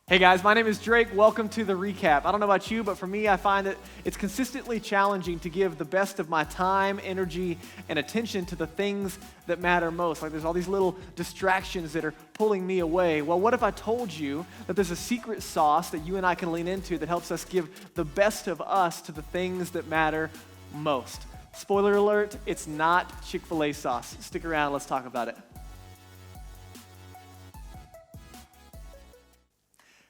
Hey guys, my name is Drake. Welcome to the recap. I don't know about you, but for me, I find that it's consistently challenging to give the best of my time, energy, and attention to the things that matter most. Like there's all these little distractions that are pulling me away. Well, what if I told you that there's a secret sauce that you and I can lean into that helps us give the best of us to the things that matter most? Spoiler alert, it's not Chick-fil-A sauce. Stick around, let's talk about it.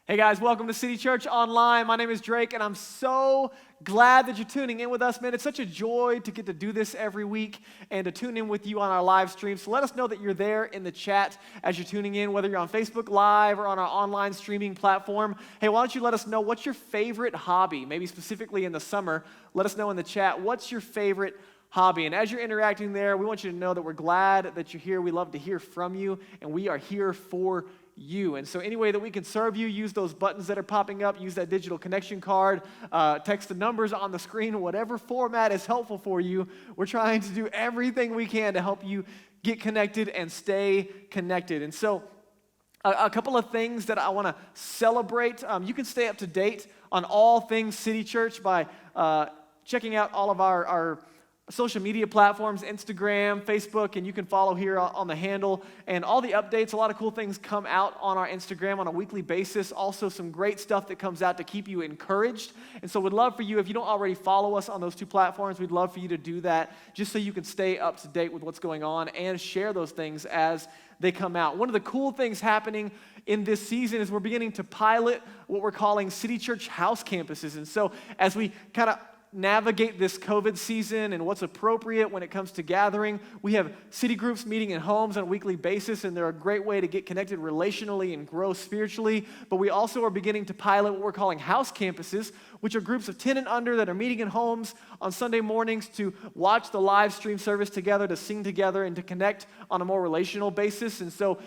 Hey guys, welcome to City Church Online. My name is Drake, and I'm so glad that you're tuning in with us, man. It's such a joy to get to do this every week and to tune in with you on our live stream. So let us know that you're there in the chat as you're tuning in, whether you're on Facebook Live or on our online streaming platform. Hey, why don't you let us know what's your favorite hobby? Maybe specifically in the summer, let us know in the chat, what's your favorite hobby? And as you're interacting there, we want you to know that we're glad that you're here. We love to hear from you, and we are here for you. And so any way that we can serve you, use those buttons that are popping up, use that digital connection card, text the numbers on the screen, whatever format is helpful for you. We're trying to do everything we can to help you get connected and stay connected. And so a couple of things that I want to celebrate. You can stay up to date on all things City Church by checking out all of our social media platforms, Instagram, Facebook, and you can follow here on the handle. And all the updates, a lot of cool things come out on our Instagram on a weekly basis. Also some great stuff that comes out to keep you encouraged. And so we'd love for you, if you don't already follow us on those two platforms, we'd love for you to do that just so you can stay up to date with what's going on and share those things as they come out. One of the cool things happening in this season is we're beginning to pilot what we're calling City Church house campuses. And so as we kind of navigate this COVID season and what's appropriate when it comes to gathering, we have city groups meeting in homes on a weekly basis, and they're a great way to get connected relationally and grow spiritually. But we also are beginning to pilot what we're calling house campuses, which are groups of 10 and under that are meeting in homes on Sunday mornings to watch the live stream service together, to sing together, and to connect on a more relational basis. And so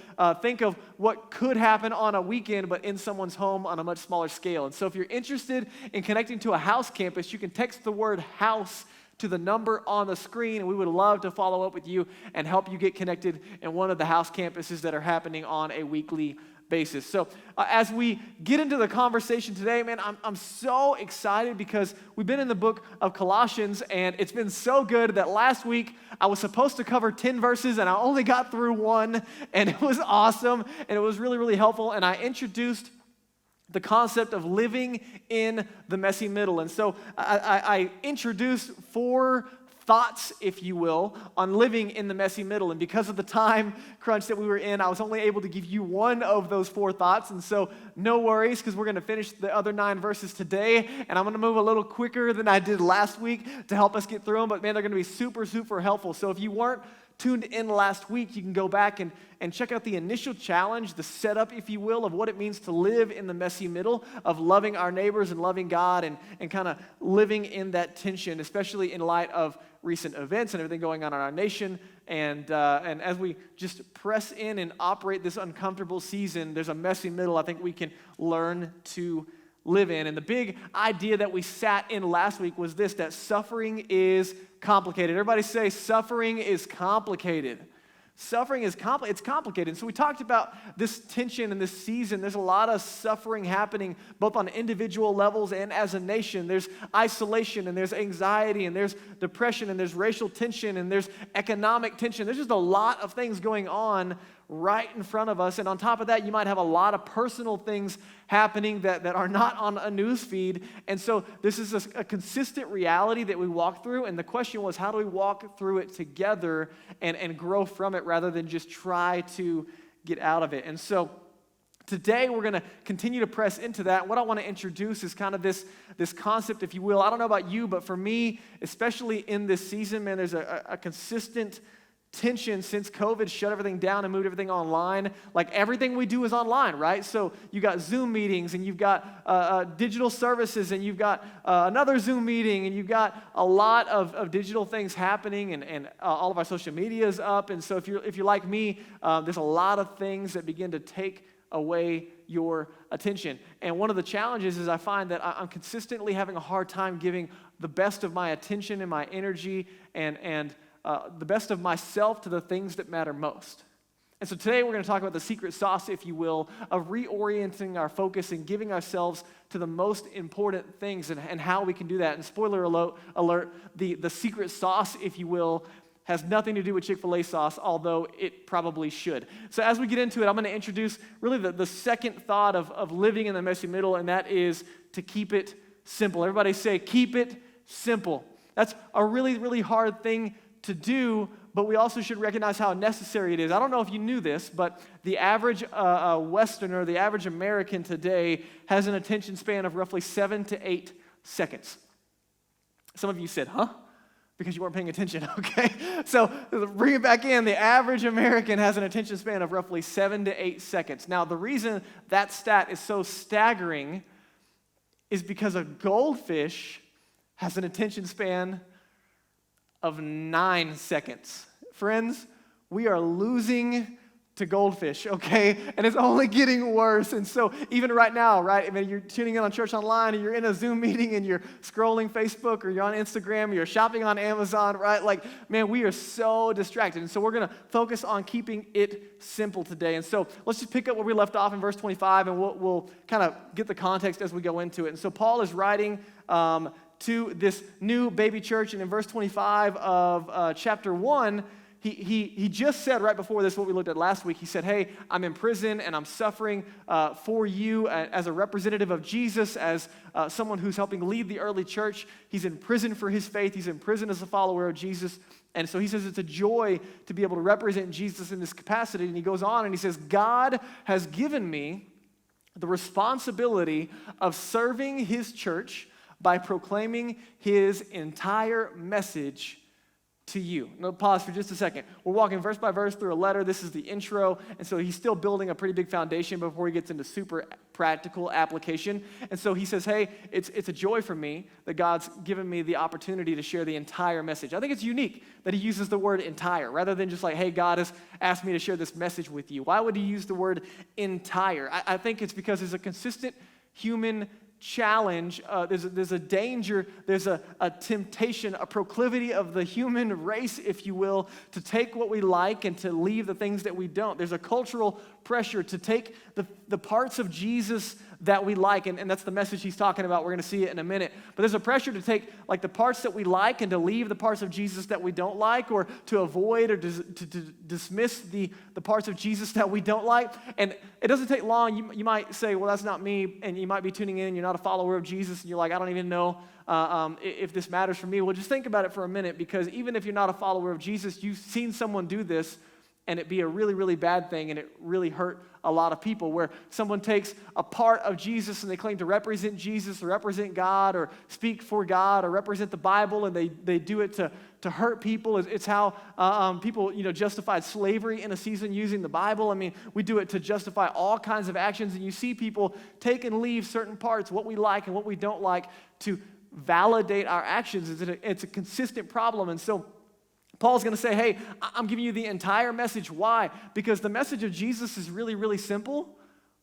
think of what could happen on a weekend, but in someone's home on a much smaller scale. And so if you're interested in connecting to a house campus, you can text the word house to the number on the screen, and we would love to follow up with you and help you get connected in one of the house campuses that are happening on a weekly basis. So as we get into the conversation today, man, I'm so excited because we've been in the book of Colossians, and it's been so good that last week I was supposed to cover 10 verses, and I only got through one, and it was awesome, and it was really, really helpful, and I introduced the concept of living in the messy middle. And so I introduced 4 thoughts, if you will, on living in the messy middle. And because of the time crunch that we were in, I was only able to give you one of those 4 thoughts. And so no worries, because we're going to finish the other 9 verses today. And I'm going to move a little quicker than I did last week to help us get through them. But man, they're going to be super, super helpful. So if you weren't tuned in last week, you can go back and check out the initial challenge, the setup, if you will, of what it means to live in the messy middle of loving our neighbors and loving God and kind of living in that tension, especially in light of recent events and everything going on in our nation. And as we just press in and operate this uncomfortable season, there's a messy middle I think we can learn to live in. And the big idea that we sat in last week was this, that suffering is complicated. Everybody say, suffering is complicated. Suffering is it's complicated. So we talked about this tension in this season. There's a lot of suffering happening both on individual levels and as a nation. There's isolation, and there's anxiety, and there's depression, and there's racial tension, and there's economic tension. There's just a lot of things going on right in front of us. And on top of that, you might have a lot of personal things happening that are not on a news feed. And so this is a consistent reality that we walk through. And the question was, how do we walk through it together and grow from it rather than just try to get out of it? And so today we're going to continue to press into that. What I want to introduce is kind of this concept, if you will. I don't know about you, but for me, especially in this season, man, there's a consistent tension since COVID shut everything down and moved everything online. Like everything we do is online, right? So you got Zoom meetings, and you've got digital services, and you've got another Zoom meeting, and you've got a lot of digital things happening, and all of our social media is up. And so if you're like me, there's a lot of things that begin to take away your attention. And one of the challenges is I find that I'm consistently having a hard time giving the best of my attention and my energy and the best of myself to the things that matter most. And so today we're going to talk about the secret sauce, if you will, of reorienting our focus and giving ourselves to the most important things and how we can do that. And spoiler alert, the secret sauce, if you will, has nothing to do with Chick-fil-A sauce, although it probably should. So as we get into it, I'm going to introduce really the second thought of living in the messy middle, and that is to keep it simple. Everybody say, keep it simple. That's a really, really hard thing to do, but we also should recognize how necessary it is. I don't know if you knew this, but the average Westerner, the average American today has an attention span of roughly 7 to 8 seconds. Some of you said, huh? Because you weren't paying attention, okay? So bring it back in. The average American has an attention span of roughly 7 to 8 seconds. Now, the reason that stat is so staggering is because a goldfish has an attention span of 9 seconds. Friends, we are losing to goldfish, okay? And it's only getting worse. And so even right now, right, I mean, you're tuning in on Church Online, and you're in a Zoom meeting, and you're scrolling Facebook, or you're on Instagram, or you're shopping on Amazon, right? Like, man, we are so distracted. And so we're going to focus on keeping it simple today. And so let's just pick up where we left off in verse 25, and we'll kind of get the context as we go into it. And so Paul is writing to this new baby church, and in verse 25 of chapter 1, he just said right before this, what we looked at last week, he said, hey, I'm in prison and I'm suffering for you as a representative of Jesus, as someone who's helping lead the early church. He's in prison for his faith. He's in prison as a follower of Jesus. And so he says it's a joy to be able to represent Jesus in this capacity. And he goes on and he says, God has given me the responsibility of serving his church by proclaiming his entire message to you. Now, pause for just a second. We're walking verse by verse through a letter. This is the intro, and so he's still building a pretty big foundation before he gets into super practical application. And so he says, hey, it's a joy for me that God's given me the opportunity to share the entire message. I think it's unique that he uses the word entire, rather than just like, hey, God has asked me to share this message with you. Why would he use the word entire? I think it's because there's a consistent human challenge, there's a danger, there's a temptation, a proclivity of the human race, if you will, to take what we like and to leave the things that we don't. There's a cultural pressure to take the parts of Jesus that we like, and that's the message he's talking about. We're going to see it in a minute. But there's a pressure to take like the parts that we like and to leave the parts of Jesus that we don't like, or to avoid or to dismiss the parts of Jesus that we don't like. And it doesn't take long. You might say, well, that's not me, and you might be tuning in, you're not a follower of Jesus, and you're like, I don't even know if this matters for me. Well, just think about it for a minute, because even if you're not a follower of Jesus, you've seen someone do this and it be a really, really bad thing, and it really hurt a lot of people, where someone takes a part of Jesus and they claim to represent Jesus or represent God or speak for God or represent the Bible, and they do it to hurt people. It's how people justified slavery in a season using the Bible. I mean, we do it to justify all kinds of actions, and you see people take and leave certain parts, what we like and what we don't like, to validate our actions. It's a consistent problem. And so Paul's going to say, hey, I'm giving you the entire message. Why? Because the message of Jesus is really, really simple,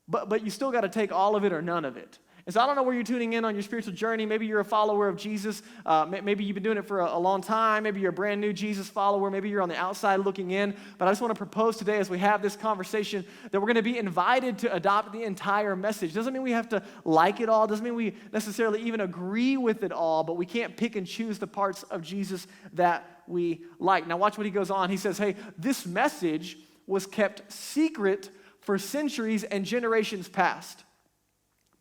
but you still got to take all of it or none of it. And so I don't know where you're tuning in on your spiritual journey. Maybe you're a follower of Jesus. Maybe you've been doing it for a long time. Maybe you're a brand new Jesus follower. Maybe you're on the outside looking in. But I just want to propose today, as we have this conversation, that we're going to be invited to adopt the entire message. Doesn't mean we have to like it all. Doesn't mean we necessarily even agree with it all. But we can't pick and choose the parts of Jesus that we like. Now watch what he goes on. He says, hey, this message was kept secret for centuries and generations past.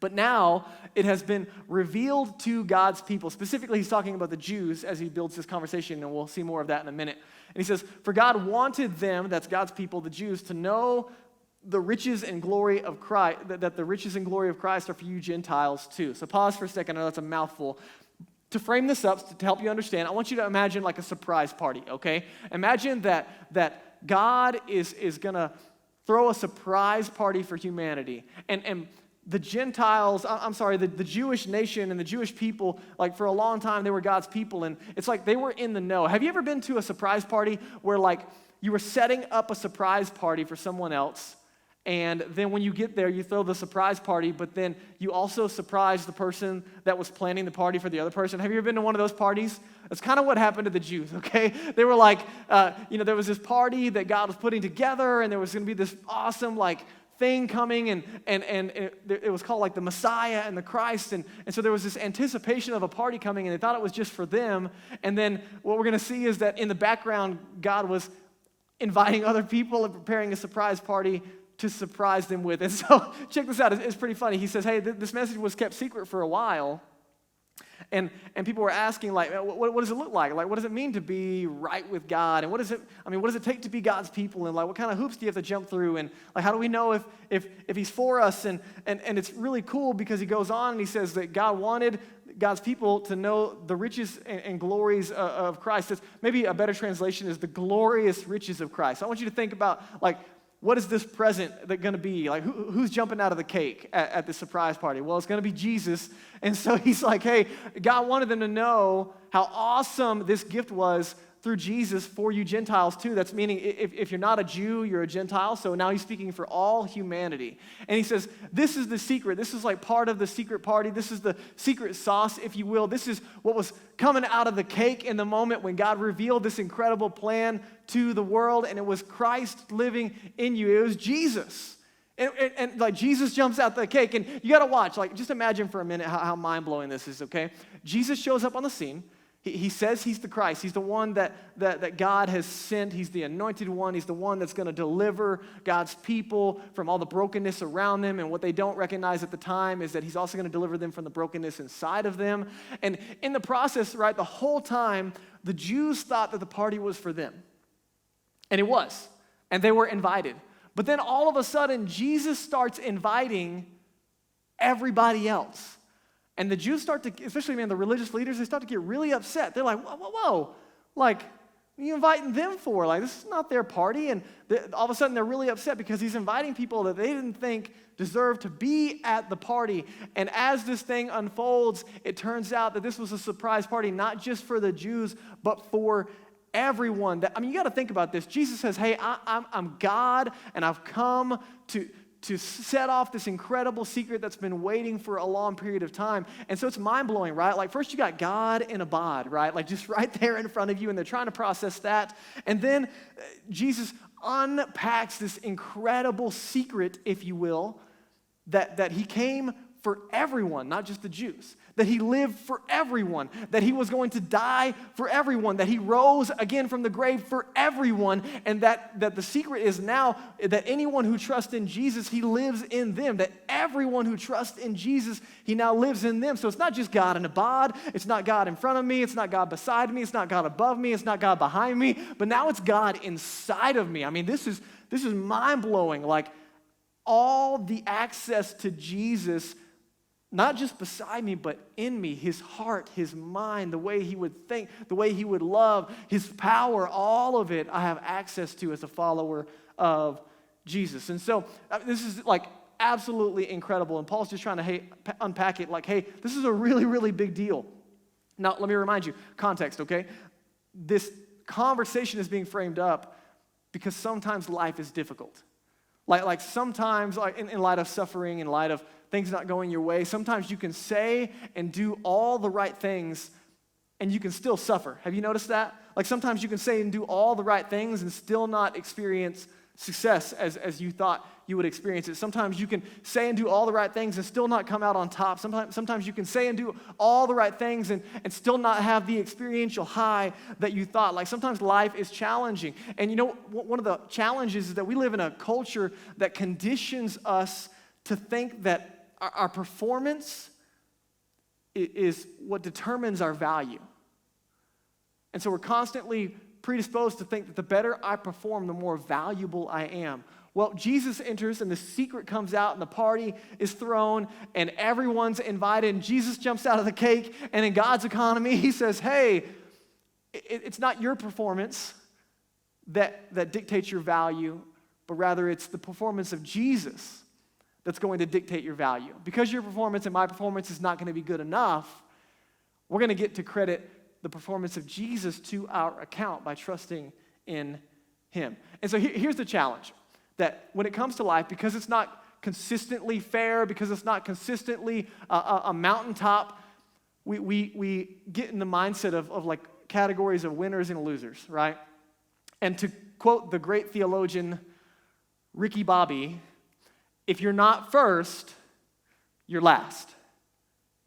But now it has been revealed to God's people. Specifically, he's talking about the Jews as he builds this conversation, and we'll see more of that in a minute. And he says, for God wanted them, that's God's people, the Jews, to know the riches and glory of Christ, that the riches and glory of Christ are for you Gentiles too. So pause for a second. I know that's a mouthful. To frame this up, to help you understand, I want you to imagine like a surprise party, okay? Imagine that God is going to throw a surprise party for humanity. And the Gentiles, the Jewish nation and the Jewish people, like for a long time, they were God's people, and it's like they were in the know. Have you ever been to a surprise party where like you were setting up a surprise party for someone else, and then when you get there, you throw the surprise party, but then you also surprise the person that was planning the party for the other person? Have you ever been to one of those parties That's kind of what happened to the Jews, okay? They were like, there was this party that God was putting together, and there was going to be this awesome, thing coming, and it was called, the Messiah and the Christ, and so there was this anticipation of a party coming, and they thought it was just for them, and then what we're going to see is that in the background, God was inviting other people and preparing a surprise party to surprise them with. And so, check this out, it's pretty funny. He says, hey, this message was kept secret for a while, and people were asking, what does it look like? What does it mean to be right with God? And what does it take to be God's people? And what kind of hoops do you have to jump through? And how do we know if he's for us? And it's really cool because he goes on and he says that God wanted God's people to know the riches and glories of Christ. That's maybe a better translation is the glorious riches of Christ. So I want you to think about, what is this present going to be? Who's jumping out of the cake at this surprise party? Well, it's going to be Jesus. And so he's like, hey, God wanted them to know how awesome this gift was through Jesus for you Gentiles too. That's meaning if you're not a Jew, you're a Gentile. So now he's speaking for all humanity. And he says, this is the secret. This is part of the secret party. This is the secret sauce, if you will. This is what was coming out of the cake in the moment when God revealed this incredible plan to the world. And it was Christ living in you. It was Jesus. And Jesus jumps out the cake. And you got to watch. Just imagine for a minute how mind-blowing this is, okay? Jesus shows up on the scene. He says he's the Christ. He's the one that God has sent. He's the anointed one. He's the one that's going to deliver God's people from all the brokenness around them. And what they don't recognize at the time is that he's also going to deliver them from the brokenness inside of them. And in the process, right, the whole time, the Jews thought that the party was for them. And it was. And they were invited. But then all of a sudden, Jesus starts inviting everybody else. And the Jews start to, especially, the religious leaders, they start to get really upset. They're like, whoa. What are you inviting them for? This is not their party. And all of a sudden, they're really upset because he's inviting people that they didn't think deserved to be at the party. And as this thing unfolds, it turns out that this was a surprise party, not just for the Jews, but for everyone. You got to think about this. Jesus says, hey, I'm God, and I've come to set off this incredible secret that's been waiting for a long period of time. And so it's mind-blowing, right? First you got God in a bod, right? Just right there in front of you, and they're trying to process that. And then Jesus unpacks this incredible secret, if you will, that he came for everyone, not just the Jews. That he lived for everyone, that he was going to die for everyone, that he rose again from the grave for everyone, and that the secret is now that anyone who trusts in Jesus, he lives in them, that everyone who trusts in Jesus, he now lives in them. So it's not just God in a bod, it's not God in front of me, it's not God beside me, it's not God above me, it's not God behind me, but now it's God inside of me. This is mind-blowing, all the access to Jesus, not just beside me, but in me, his heart, his mind, the way he would think, the way he would love, his power, all of it I have access to as a follower of Jesus. And so this is absolutely incredible. And Paul's just trying to unpack it hey, this is a really, really big deal. Now, let me remind you, context, okay? This conversation is being framed up because sometimes life is difficult. Sometimes, in light of suffering, in light of things not going your way, sometimes you can say and do all the right things and you can still suffer. Have you noticed that? Sometimes you can say and do all the right things and still not experience success as you thought you would experience it. Sometimes you can say and do all the right things and still not come out on top. Sometimes you can say and do all the right things and still not have the experiential high that you thought. Sometimes life is challenging. And one of the challenges is that we live in a culture that conditions us to think that our performance is what determines our value. And so we're constantly predisposed to think that the better I perform, the more valuable I am. Well, Jesus enters and the secret comes out and the party is thrown and everyone's invited and Jesus jumps out of the cake, and in God's economy, he says, hey, it's not your performance that dictates your value, but rather it's the performance of Jesus that's going to dictate your value. Because your performance and my performance is not going to be good enough, we're going to get to credit the performance of Jesus to our account by trusting in him. And so here's the challenge, that when it comes to life, because it's not consistently fair, because it's not consistently a mountaintop, we get in the mindset of categories of winners and losers, right? And to quote the great theologian Ricky Bobby, if you're not first, you're last.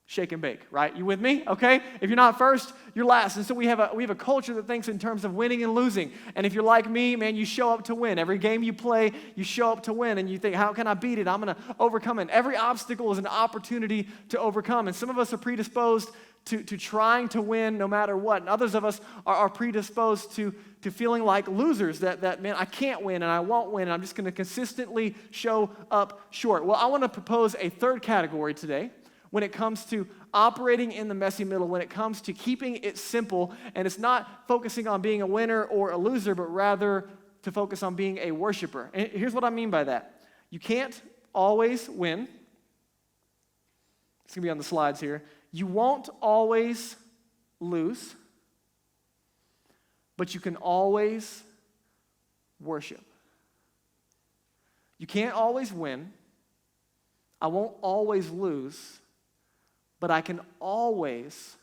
Shake and bake, right? You with me? Okay? If you're not first, you're last. And so we have a culture that thinks in terms of winning and losing. And if you're like me, man, you show up to win. Every game you play, you show up to win. And you think, how can I beat it? I'm going to overcome it. Every obstacle is an opportunity to overcome. And some of us are predisposed to trying to win no matter what. And others of us are predisposed to feeling like losers, that, man, I can't win and I won't win. And I'm just going to consistently show up short. Well, I want to propose a third category today when it comes to operating in the messy middle, when it comes to keeping it simple, and it's not focusing on being a winner or a loser, but rather to focus on being a worshiper. And here's what I mean by that. You can't always win. It's going to be on the slides here. You won't always lose, but you can always worship. You can't always win. I won't always lose, but I can always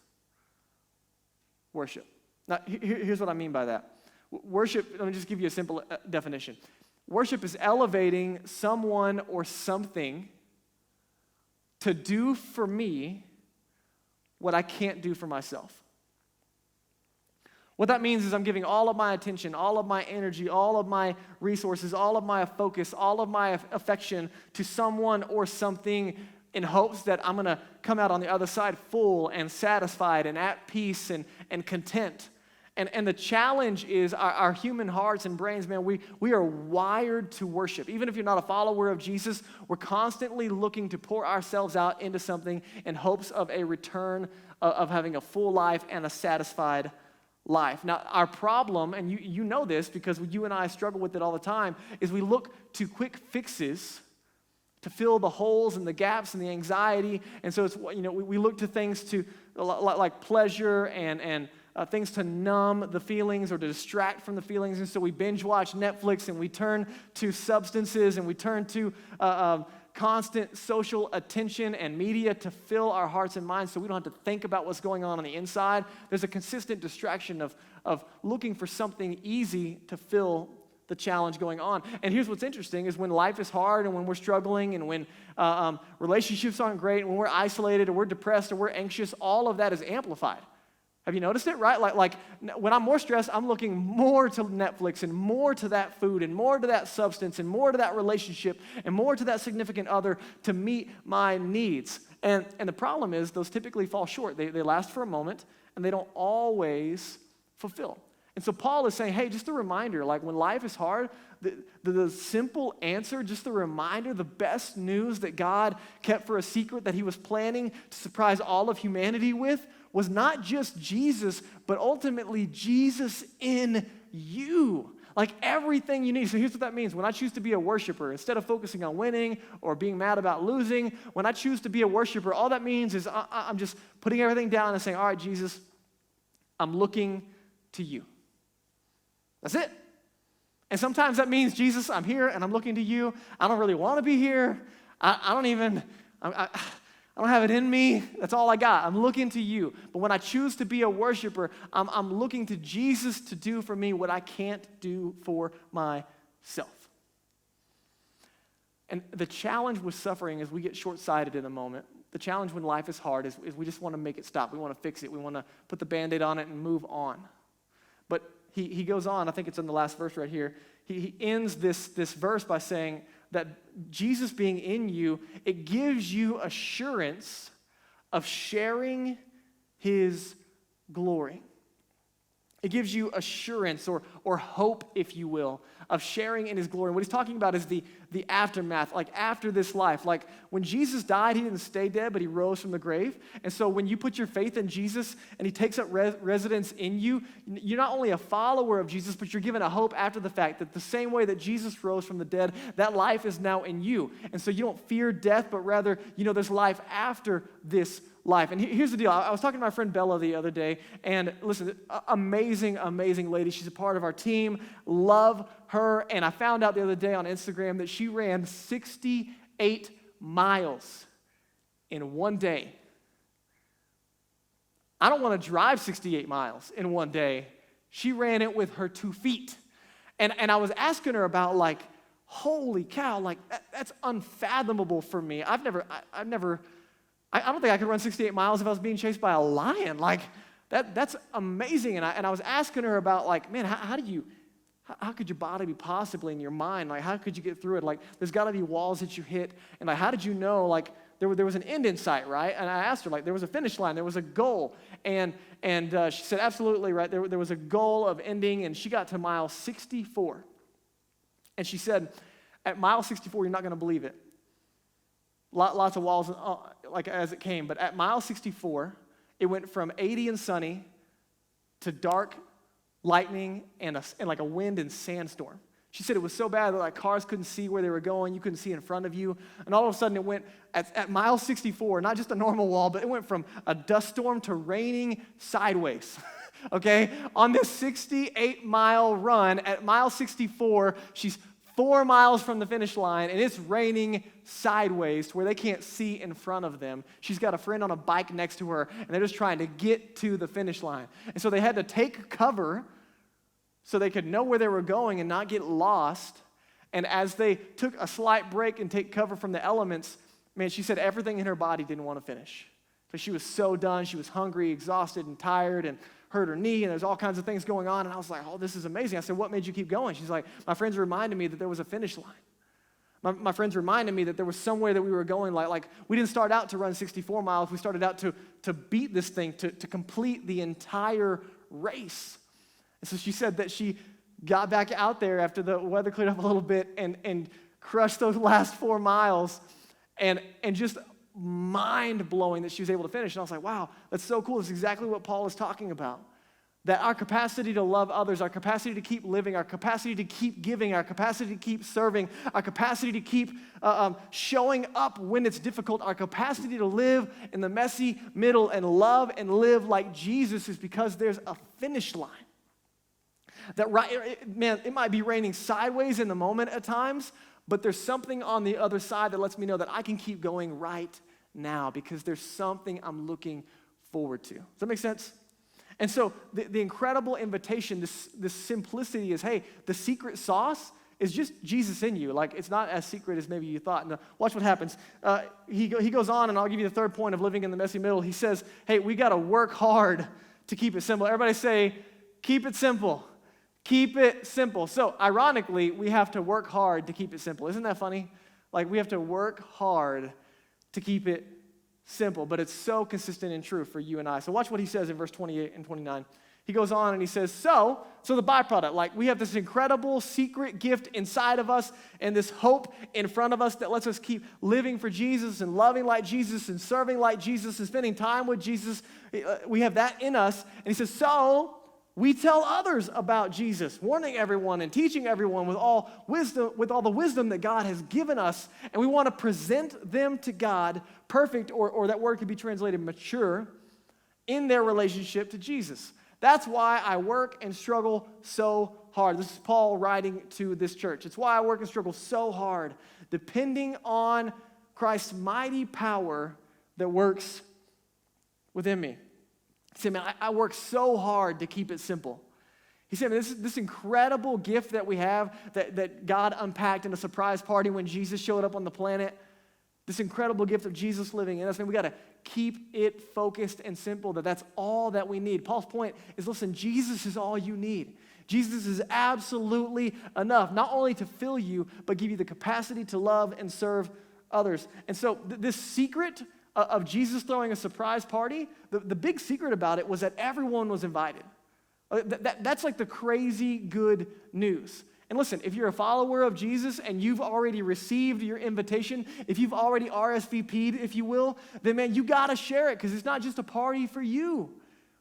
worship. Now, here's what I mean by that. Worship, let me just give you a simple definition. Worship is elevating someone or something to do for me what I can't do for myself. What that means is I'm giving all of my attention, all of my energy, all of my resources, all of my focus, all of my affection to someone or something in hopes that I'm going to come out on the other side full and satisfied and at peace and content. And the challenge is our human hearts and brains, man, we are wired to worship. Even if you're not a follower of Jesus, we're constantly looking to pour ourselves out into something in hopes of a return of having a full life and a satisfied life. Now, our problem, and you know this because you and I struggle with it all the time, is we look to quick fixes to fill the holes and the gaps and the anxiety. And so it's, we look to things to like pleasure and things to numb the feelings or to distract from the feelings. And so we binge watch Netflix and we turn to substances and we turn to constant social attention and media to fill our hearts and minds so we don't have to think about what's going on the inside. There's a consistent distraction of looking for something easy to fill the challenge going on. And here's what's interesting is when life is hard and when we're struggling and when relationships aren't great and when we're isolated or we're depressed or we're anxious, all of that is amplified. Have you noticed it, right? Like when I'm more stressed, I'm looking more to Netflix and more to that food and more to that substance and more to that relationship and more to that significant other to meet my needs. And the problem is those typically fall short. They last for a moment and they don't always fulfill. And so Paul is saying, hey, just a reminder, like when life is hard, the simple answer, just a reminder, the best news that God kept for a secret that he was planning to surprise all of humanity with was not just Jesus, but ultimately Jesus in you. Like everything you need. So here's what that means. When I choose to be a worshiper, instead of focusing on winning or being mad about losing, when I choose to be a worshiper, all that means is I'm just putting everything down and saying, all right, Jesus, I'm looking to you. That's it. And sometimes that means, Jesus, I'm here and I'm looking to you. I don't really want to be here. I don't have it in me. That's all I got. I'm looking to you. But when I choose to be a worshiper, I'm looking to Jesus to do for me what I can't do for myself. And the challenge with suffering is we get short-sighted in a moment. The challenge when life is hard is we just want to make it stop. We want to fix it. We want to put the Band-Aid on it and move on. But he goes on, I think it's in the last verse right here. He ends this verse by saying that Jesus being in you, it gives you assurance of sharing his glory. It gives you assurance or hope, if you will, of sharing in his glory. And what he's talking about is the aftermath, like after this life. Like when Jesus died, he didn't stay dead, but he rose from the grave. And so when you put your faith in Jesus and he takes up residence in you, you're not only a follower of Jesus, but you're given a hope after the fact that the same way that Jesus rose from the dead, that life is now in you. And so you don't fear death, but rather, there's life after this life. And here's the deal. I was talking to my friend Bella the other day, and listen, amazing, amazing lady. She's a part of our team. Love her. And I found out the other day on Instagram that she ran 68 miles in one day. I don't want to drive 68 miles in one day. She ran it with her 2 feet. And I was asking her about like, holy cow, like that's unfathomable for me. I don't think I could run 68 miles if I was being chased by a lion. Like that's amazing. And I was asking her about like, man, how could your body be possibly in your mind? Like, how could you get through it? Like, there's got to be walls that you hit. And like, how did you know, like, there was an end in sight, right? And I asked her, like, there was a finish line. There was a goal. And she said, absolutely, right? There was a goal of ending, and she got to mile 64. And she said, at mile 64, you're not going to believe it. Lots of walls, like, as it came. But at mile 64, it went from 80 and sunny to dark, lightning, and like a wind and sandstorm. She said it was so bad that like cars couldn't see where they were going. You couldn't see in front of you. And all of a sudden it went, at mile 64, not just a normal wall, but it went from a dust storm to raining sideways. Okay? On this 68-mile run, at mile 64, she's 4 miles from the finish line, and it's raining sideways to where they can't see in front of them. She's got a friend on a bike next to her, and they're just trying to get to the finish line. And so they had to take cover so they could know where they were going and not get lost. And as they took a slight break and take cover from the elements, man, she said everything in her body didn't want to finish. So she was so done. She was hungry, exhausted, and tired, and hurt her knee, and there's all kinds of things going on. And I was like, oh, this is amazing. I said, what made you keep going? She's like, my friends reminded me that there was a finish line. My friends reminded me that there was somewhere that we were going. Like we didn't start out to run 64 miles. We started out to beat this thing, to complete the entire race. And so she said that she got back out there after the weather cleared up a little bit and crushed those last 4 miles, and just mind-blowing that she was able to finish. And I was like, wow, that's so cool. That's exactly what Paul is talking about. That our capacity to love others, our capacity to keep living, our capacity to keep giving, our capacity to keep serving, our capacity to keep showing up when it's difficult, our capacity to live in the messy middle and love and live like Jesus is because there's a finish line. That man, it might be raining sideways in the moment at times, but there's something on the other side that lets me know that I can keep going right now because there's something I'm looking forward to. Does that make sense? And so the incredible invitation, this simplicity is, hey, the secret sauce is just Jesus in you. Like, it's not as secret as maybe you thought. Now, watch what happens. He goes on, and I'll give you the third point of living in the messy middle. He says, hey, we got to work hard to keep it simple. Everybody say, keep it simple. Keep it simple. So, ironically, we have to work hard to keep it simple. Isn't that funny? Like, we have to work hard to keep it simple, but it's so consistent and true for you and I. So watch what he says in verse 28 and 29. He goes on and he says, so the byproduct, like we have this incredible secret gift inside of us and this hope in front of us that lets us keep living for Jesus and loving like Jesus and serving like Jesus and spending time with Jesus. We have that in us. And he says, so we tell others about Jesus, warning everyone and teaching everyone with all the wisdom that God has given us, and we want to present them to God perfect, or that word could be translated mature, in their relationship to Jesus. That's why I work and struggle so hard. This is Paul writing to this church. It's why I work and struggle so hard, depending on Christ's mighty power that works within me. He said, man, I work so hard to keep it simple. He said, man, this incredible gift that we have that God unpacked in a surprise party when Jesus showed up on the planet, this incredible gift of Jesus living in us, man, we got to keep it focused and simple, that's all that we need. Paul's point is, listen, Jesus is all you need. Jesus is absolutely enough, not only to fill you, but give you the capacity to love and serve others. And so this secret of Jesus throwing a surprise party, the big secret about it was that everyone was invited. That's like the crazy good news. And listen, if you're a follower of Jesus and you've already received your invitation, if you've already RSVP'd, if you will, then man, you got to share it because it's not just a party for you,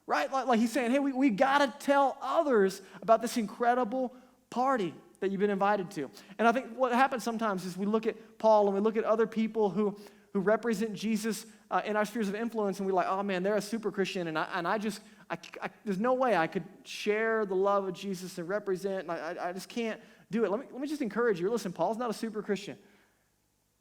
right? Like he's saying, hey, we got to tell others about this incredible party that you've been invited to. And I think what happens sometimes is we look at Paul and we look at other people who represent Jesus in our spheres of influence, and we're like, oh man, they're a super Christian, and I there's no way I could share the love of Jesus and represent, and I just can't do it. Let me just encourage you. Listen, Paul's not a super Christian.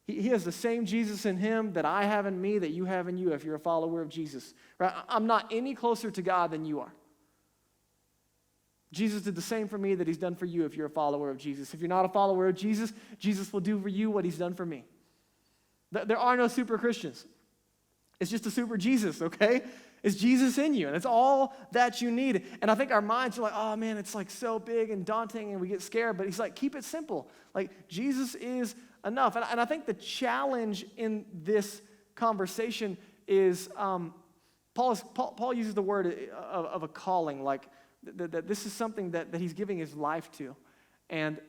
He has the same Jesus in him that I have in me, that you have in you if you're a follower of Jesus. Right? I'm not any closer to God than you are. Jesus did the same for me that he's done for you if you're a follower of Jesus. If you're not a follower of Jesus, Jesus will do for you what he's done for me. There are no super Christians. It's just a super Jesus, okay? It's Jesus in you, and it's all that you need. And I think our minds are like, oh man, it's like so big and daunting, and we get scared. But he's like, keep it simple. Like, Jesus is enough. And I think the challenge in this conversation is Paul uses the word of a calling, like that this is something that he's giving his life to. And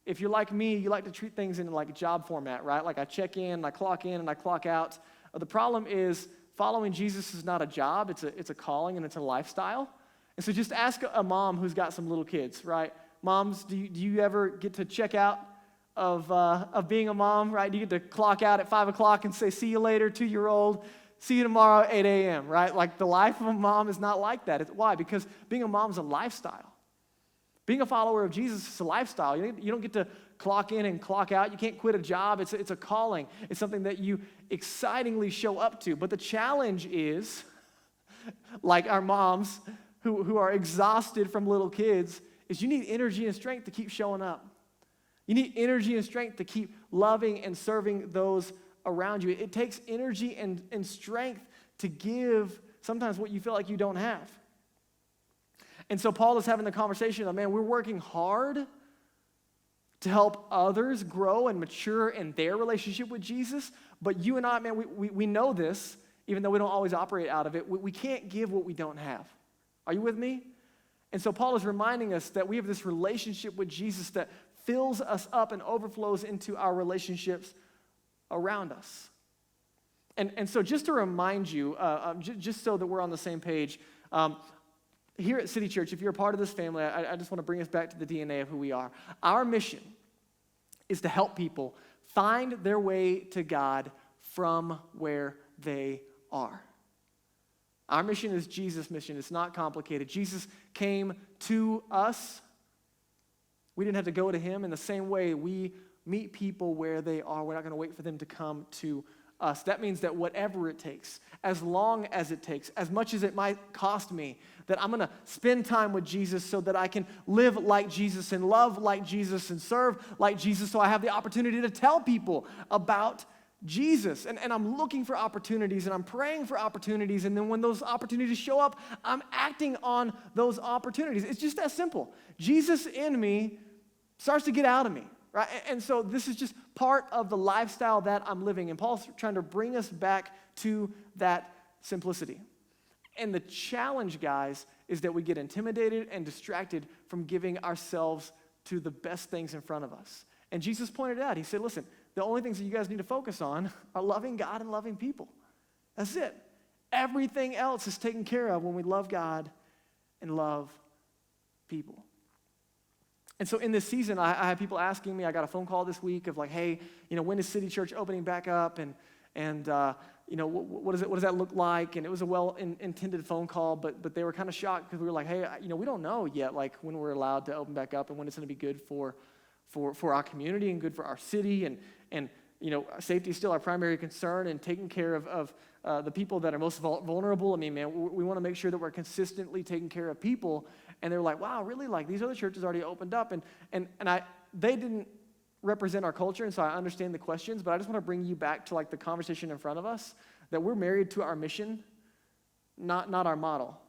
if you're like me, you like to treat things in like a job format, right? Like I check in, I clock in, and I clock out. The problem is following Jesus is not a job, it's a calling and it's a lifestyle. And so just ask a mom who's got some little kids, right? Moms, do you ever get to check out of being a mom, right? Do you get to clock out at 5 o'clock and say, see you later, 2-year-old, see you tomorrow at 8 a.m., right? Like the life of a mom is not like that. Why? Because being a mom is a lifestyle. Being a follower of Jesus is a lifestyle. You don't get to clock in and clock out. You can't quit a job. It's a calling. It's something that you excitingly show up to. But the challenge is, like our moms who are exhausted from little kids, is you need energy and strength to keep showing up. You need energy and strength to keep loving and serving those around you. It takes energy and strength to give sometimes what you feel like you don't have. And so Paul is having the conversation of, man, we're working hard to help others grow and mature in their relationship with Jesus. But you and I, man, we know this, even though we don't always operate out of it. We can't give what we don't have. Are you with me? And so Paul is reminding us that we have this relationship with Jesus that fills us up and overflows into our relationships around us. And so just to remind you, just so that we're on the same page, here at City Church, if you're a part of this family, I just want to bring us back to the DNA of who we are. Our mission is to help people find their way to God from where they are. Our mission is Jesus' mission. It's not complicated. Jesus came to us. We didn't have to go to him. In the same way, we meet people where they are. We're not going to wait for them to come to us. That means that whatever it takes, as long as it takes, as much as it might cost me, that I'm going to spend time with Jesus so that I can live like Jesus and love like Jesus and serve like Jesus, so I have the opportunity to tell people about Jesus. And I'm looking for opportunities, and I'm praying for opportunities, and then when those opportunities show up, I'm acting on those opportunities. It's just that simple. Jesus in me starts to get out of me. Right? And so this is just part of the lifestyle that I'm living. And Paul's trying to bring us back to that simplicity. And the challenge, guys, is that we get intimidated and distracted from giving ourselves to the best things in front of us. And Jesus pointed out, he said, listen, the only things that you guys need to focus on are loving God and loving people. That's it. Everything else is taken care of when we love God and love people. And so in this season, I have people asking me, I got a phone call this week of like, hey, when is City Church opening back up? And what does that look like? And it was a well-intended phone call, but they were kind of shocked because we were like, hey, we don't know yet, like when we're allowed to open back up and when it's going to be good for our community and good for our city. And safety is still our primary concern, and taking care of the people that are most vulnerable. I mean, man, we want to make sure that we're consistently taking care of people. And they were like, wow, really? Like these other churches already opened up. And they didn't represent our culture, and so I understand the questions, but I just want to bring you back to like the conversation in front of us, that we're married to our mission, not our model.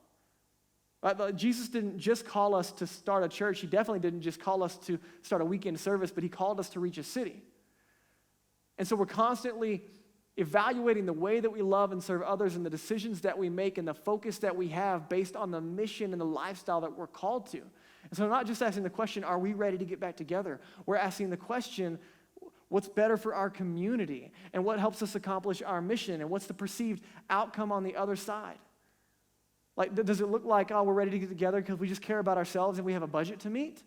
Jesus didn't just call us to start a church. He definitely didn't just call us to start a weekend service, but he called us to reach a city. And so we're constantly evaluating the way that we love and serve others and the decisions that we make and the focus that we have based on the mission and the lifestyle that we're called to. And so we're not just asking the question, are we ready to get back together? We're asking the question, what's better for our community? And what helps us accomplish our mission? And what's the perceived outcome on the other side? Like, does it look like, oh, we're ready to get together because we just care about ourselves and we have a budget to meet?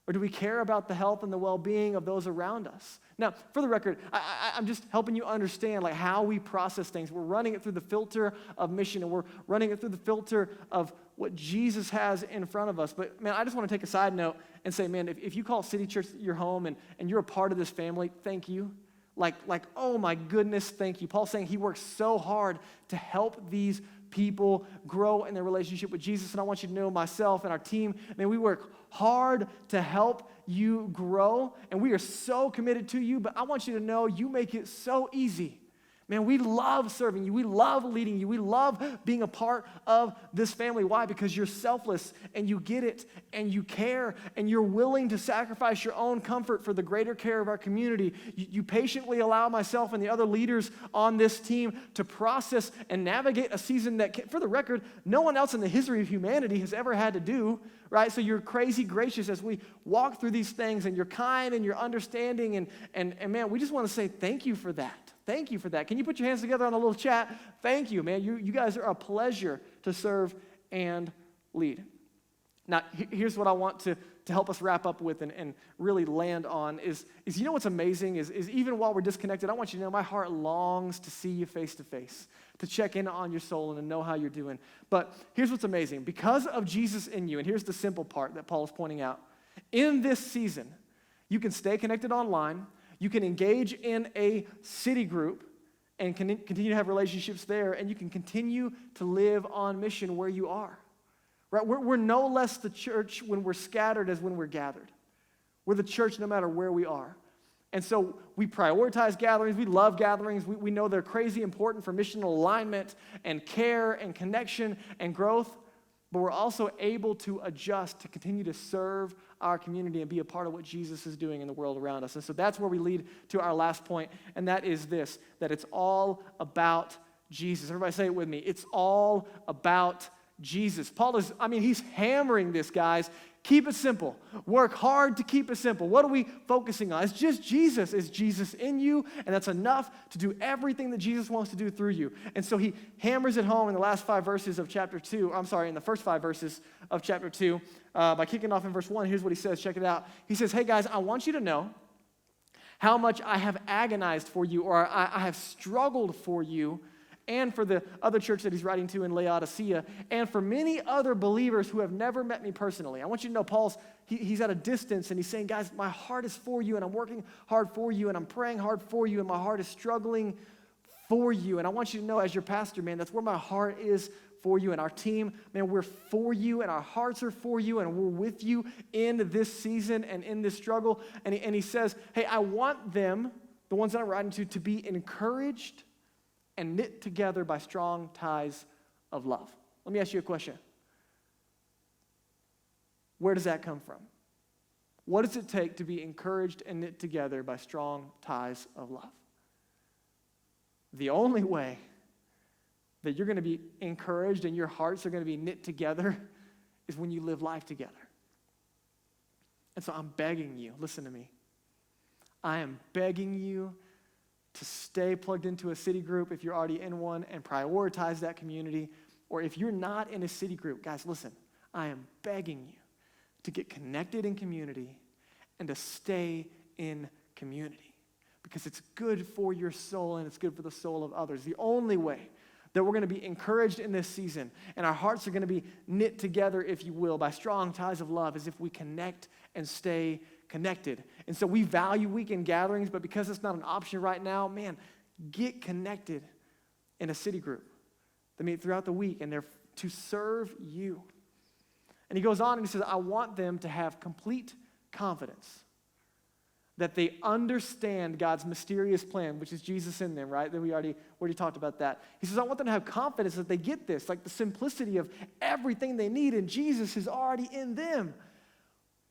Or do we care about the health and the well-being of those around us? Now, for the record, I'm just helping you understand like how we process things. We're running it through the filter of mission, and we're running it through the filter of what Jesus has in front of us. But, man, I just want to take a side note and say, man, if you call City Church your home and you're a part of this family, thank you. Like, oh my goodness, thank you. Paul's saying he works so hard to help these people grow in their relationship with Jesus. And I want you to know myself and our team, man, we work hard to help you grow. And we are so committed to you, but I want you to know you make it so easy. Man, we love serving you. We love leading you. We love being a part of this family. Why? Because you're selfless and you get it and you care and you're willing to sacrifice your own comfort for the greater care of our community. You patiently allow myself and the other leaders on this team to process and navigate a season that, for the record, no one else in the history of humanity has ever had to do, right? So you're crazy gracious as we walk through these things, and you're kind and you're understanding, and man, we just want to say thank you for that. Thank you for that. Can you put your hands together on a little chat? Thank you, man. You guys are a pleasure to serve and lead. Now, here's what I want to help us wrap up with and really land on is you know what's amazing is even while we're disconnected, I want you to know my heart longs to see you face to face, to check in on your soul and to know how you're doing. But here's what's amazing. Because of Jesus in you, and here's the simple part that Paul is pointing out, in this season, you can stay connected online. You can engage in a city group and continue to have relationships there, and you can continue to live on mission where you are. Right? We're no less the church when we're scattered as when we're gathered. We're the church no matter where we are. And so we prioritize gatherings. We love gatherings. We know they're crazy important for missional alignment and care and connection and growth, but we're also able to adjust to continue to serve our community and be a part of what Jesus is doing in the world around us. And so that's where we lead to our last point, and that is this, that it's all about Jesus. Everybody say it with me. It's all about Jesus. Paul is, he's hammering this, guys. Keep it simple. Work hard to keep it simple. What are we focusing on? It's just Jesus. It's Jesus in you, and that's enough to do everything that Jesus wants to do through you. And so he hammers it home in the last 5 verses of chapter 2. In the first 5 verses of chapter 2. By kicking off in verse 1, here's what he says. Check it out. He says, hey guys, I want you to know how much I have agonized for you, or I have struggled for you, and for the other church that he's writing to in Laodicea, and for many other believers who have never met me personally. I want you to know he's at a distance, and he's saying, guys, my heart is for you, and I'm working hard for you, and I'm praying hard for you, and my heart is struggling for you. And I want you to know, as your pastor, man, that's where my heart is for you. And our team, man, we're for you, and our hearts are for you, and we're with you in this season and in this struggle. And he says, hey, I want them, the ones that I'm writing to be encouraged and knit together by strong ties of love. Let me ask you a question. Where does that come from? What does it take to be encouraged and knit together by strong ties of love? The only way that you're going to be encouraged and your hearts are going to be knit together is when you live life together. And so I'm begging you, listen to me. I am begging you to stay plugged into a city group if you're already in one and prioritize that community. Or if you're not in a city group, guys, listen, I am begging you to get connected in community and to stay in community because it's good for your soul and it's good for the soul of others. The only way that we're going to be encouraged in this season and our hearts are going to be knit together, if you will, by strong ties of love is if we connect and stay connected. And so we value weekend gatherings, but because it's not an option right now, man, get connected in a city group. They meet throughout the week, and they're to serve you. And he goes on and he says, I want them to have complete confidence that they understand God's mysterious plan, which is Jesus in them, right? That we already talked about that. He says, I want them to have confidence that they get this, like the simplicity of everything they need, and Jesus is already in them,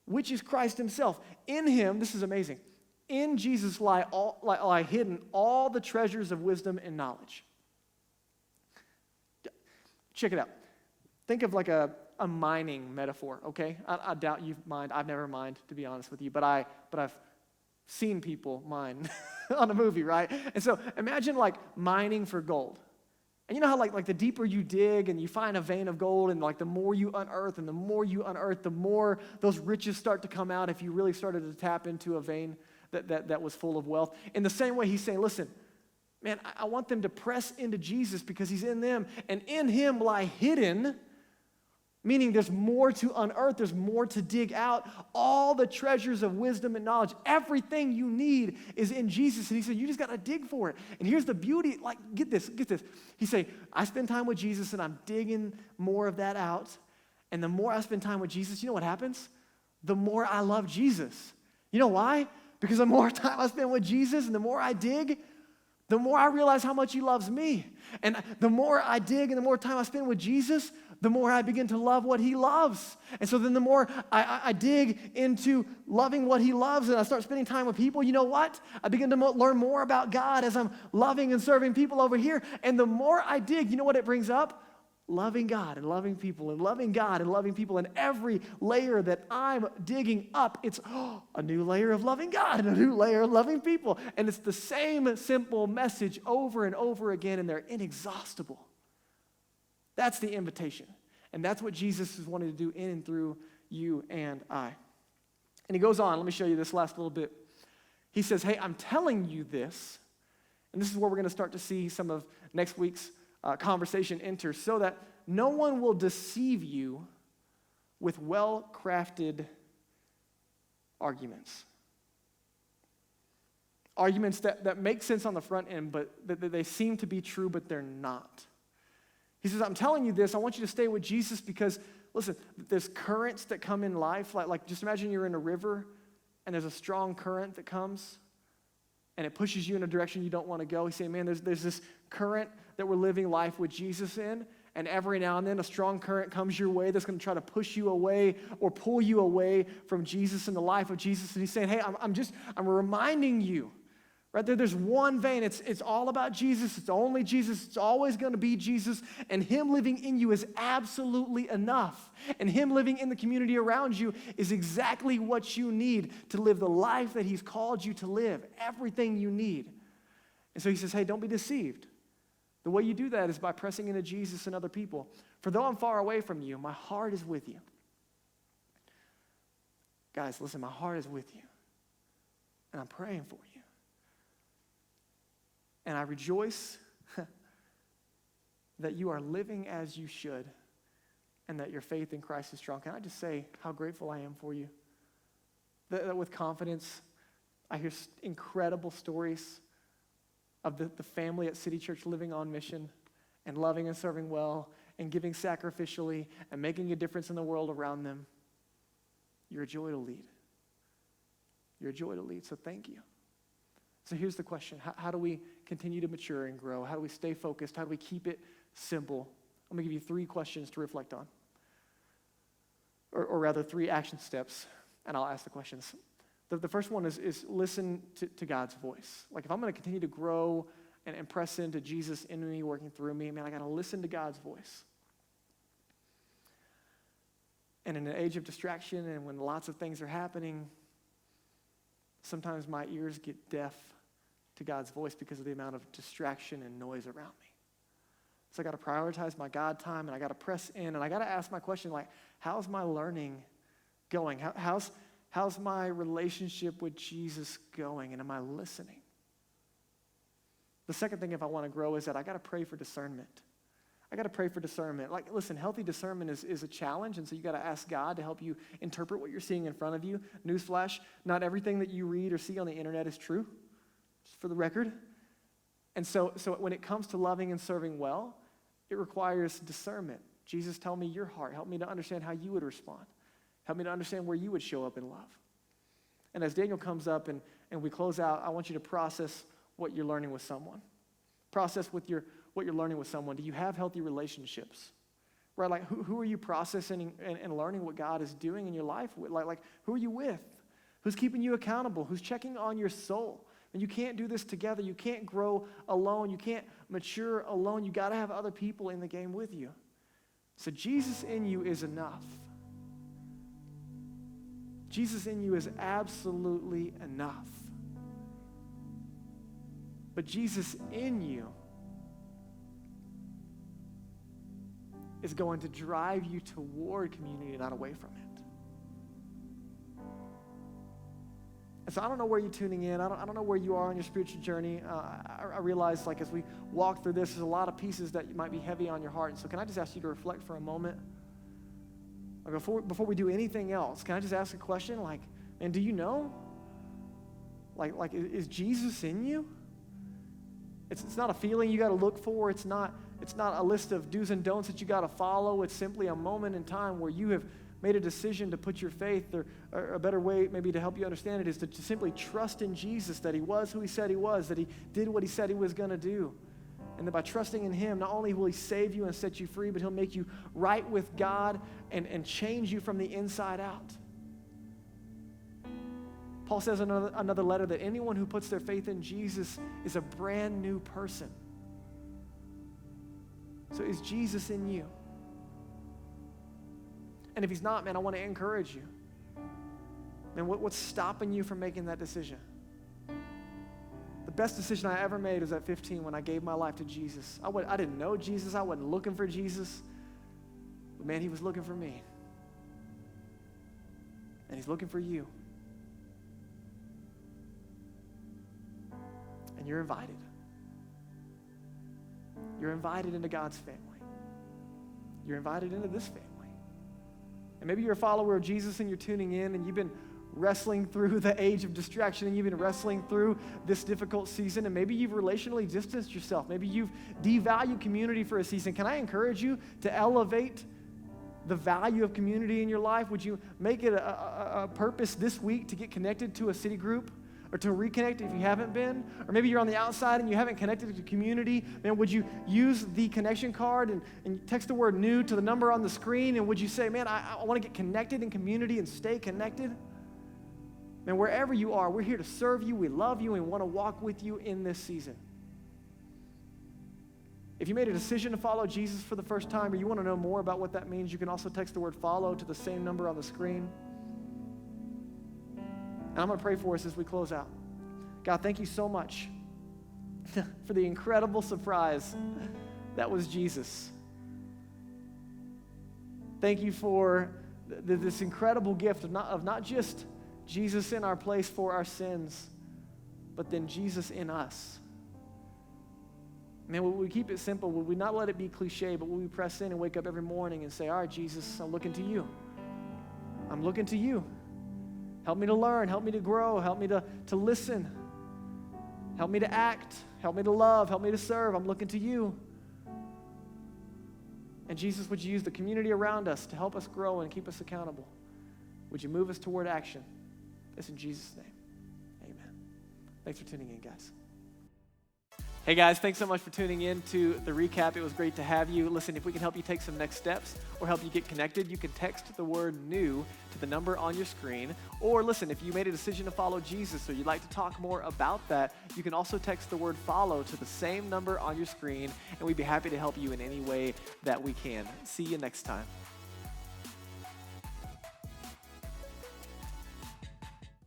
which is Christ himself. In him, this is amazing, in Jesus lie hidden all the treasures of wisdom and knowledge. Check it out. Think of like a mining metaphor, okay? I doubt you've mined. I've never mined, to be honest with you, but I've seen people mine on a movie, right? And so imagine like mining for gold. And you know how like the deeper you dig and you find a vein of gold, and like the more you unearth and the more you unearth, the more those riches start to come out if you really started to tap into a vein that was full of wealth. In the same way, he's saying, listen, man, I want them to press into Jesus because he's in them, and in him lie hidden Meaning there's more to unearth, there's more to dig out. All the treasures of wisdom and knowledge, everything you need is in Jesus. And he said, you just got to dig for it. And here's the beauty, like, get this. He said, I spend time with Jesus and I'm digging more of that out. And the more I spend time with Jesus, you know what happens? The more I love Jesus. You know why? Because the more time I spend with Jesus and the more I dig, the more I realize how much he loves me. And the more I dig and the more time I spend with Jesus, the more I begin to love what he loves. And so then the more I dig into loving what he loves and I start spending time with people, you know what? I begin to learn more about God as I'm loving and serving people over here. And the more I dig, you know what it brings up? Loving God and loving people and loving God and loving people. And every layer that I'm digging up, it's a new layer of loving God and a new layer of loving people. And it's the same simple message over and over again, and they're inexhaustible. That's the invitation. And that's what Jesus is wanting to do in and through you and I. And he goes on. Let me show you this last little bit. He says, hey, I'm telling you this, and this is where we're going to start to see some of next week's conversation enter, so that no one will deceive you with well-crafted arguments. Arguments that make sense on the front end, but that they seem to be true, but they're not. He says, I'm telling you this, I want you to stay with Jesus because, listen, there's currents that come in life. Like just imagine you're in a river and there's a strong current that comes and it pushes you in a direction you don't want to go. He's saying, man, there's this current that we're living life with Jesus in, and every now and then a strong current comes your way that's going to try to push you away or pull you away from Jesus and the life of Jesus. And he's saying, hey, I'm reminding you, right there, there's one vein. It's all about Jesus. It's only Jesus. It's always going to be Jesus. And him living in you is absolutely enough. And him living in the community around you is exactly what you need to live the life that he's called you to live. Everything you need. And so he says, hey, don't be deceived. The way you do that is by pressing into Jesus and other people. For though I'm far away from you, my heart is with you. Guys, listen, my heart is with you. And I'm praying for you. And I rejoice that you are living as you should and that your faith in Christ is strong. Can I just say how grateful I am for you? That with confidence, I hear incredible stories of the family at City Church living on mission and loving and serving well and giving sacrificially and making a difference in the world around them. You're a joy to lead. You're a joy to lead, so thank you. So here's the question. How do we continue to mature and grow? How do we stay focused? How do we keep it simple? I'm going to give you 3 questions to reflect on. Or rather, 3 action steps, and I'll ask the questions. The first one is listen to God's voice. Like if I'm going to continue to grow and press into Jesus in me, working through me, man, I got to listen to God's voice. And in an age of distraction and when lots of things are happening, sometimes my ears get deaf to God's voice because of the amount of distraction and noise around me. So I got to prioritize my God time, and I got to press in, and I got to ask my question, like, how's my learning going? How's my relationship with Jesus going, and am I listening? The second thing, if I want to grow, is that I got to pray for discernment. I got to pray for discernment. Like, listen, healthy discernment is a challenge, and so you got to ask God to help you interpret what you're seeing in front of you. Newsflash, not everything that you read or see on the internet is true, just for the record. And so when it comes to loving and serving well, it requires discernment. Jesus, tell me your heart. Help me to understand how you would respond. Help me to understand where you would show up in love. And as Daniel comes up and we close out, I want you to process what you're learning with someone. Process what you're learning with someone. Do you have healthy relationships? Right? Like who are you processing and learning what God is doing in your life with? Like who are you with? Who's keeping you accountable? Who's checking on your soul? And you can't do this together. You can't grow alone. You can't mature alone. You got to have other people in the game with you. So Jesus in you is enough. Jesus in you is absolutely enough. But Jesus in you is going to drive you toward community, not away from it. And so I don't know where you're tuning in. I don't know where you are on your spiritual journey. I realize, like, as we walk through this, there's a lot of pieces that might be heavy on your heart. And so can I just ask you to reflect for a moment? Like before we do anything else, can I just ask a question? Like, man, do you know? Like, is Jesus in you? It's not a feeling you got to look for. It's not a list of do's and don'ts that you got to follow. It's simply a moment in time where you have made a decision to put your faith, or a better way maybe to help you understand it is to simply trust in Jesus, that he was who he said he was, that he did what he said he was going to do. And that by trusting in him, not only will he save you and set you free, but he'll make you right with God and change you from the inside out. Paul says in another letter that anyone who puts their faith in Jesus is a brand new person. So is Jesus in you? And if he's not, man, I want to encourage you. Man, what's stopping you from making that decision? The best decision I ever made was at 15 when I gave my life to Jesus. I didn't know Jesus. I wasn't looking for Jesus. But man, he was looking for me. And he's looking for you. And you're invited. You're invited into God's family. You're invited into this family. And maybe you're a follower of Jesus and you're tuning in and you've been wrestling through the age of distraction and you've been wrestling through this difficult season, and maybe you've relationally distanced yourself. Maybe you've devalued community for a season. Can I encourage you to elevate the value of community in your life? Would you make it a purpose this week to get connected to a city group, or to reconnect if you haven't been? Or maybe you're on the outside and you haven't connected to community. Man, would you use the connection card and text the word new to the number on the screen? And would you say, man, I want to get connected in community and stay connected? Man, wherever you are, we're here to serve you. We love you and want to walk with you in this season. If you made a decision to follow Jesus for the first time, or you want to know more about what that means, you can also text the word follow to the same number on the screen. And I'm going to pray for us as we close out. God, thank you so much for the incredible surprise that was Jesus. Thank you for this incredible gift of not just Jesus in our place for our sins, but then Jesus in us. Man, will we keep it simple? Will we not let it be cliche, but will we press in and wake up every morning and say, all right, Jesus, I'm looking to you. I'm looking to you. Help me to learn. Help me to grow. Help me to listen. Help me to act. Help me to love. Help me to serve. I'm looking to you. And Jesus, would you use the community around us to help us grow and keep us accountable? Would you move us toward action? It's in Jesus' name. Amen. Thanks for tuning in, guys. Hey guys, thanks so much for tuning in to the recap. It was great to have you. Listen, if we can help you take some next steps or help you get connected, you can text the word new to the number on your screen. Or listen, if you made a decision to follow Jesus or you'd like to talk more about that, you can also text the word follow to the same number on your screen, and we'd be happy to help you in any way that we can. See you next time.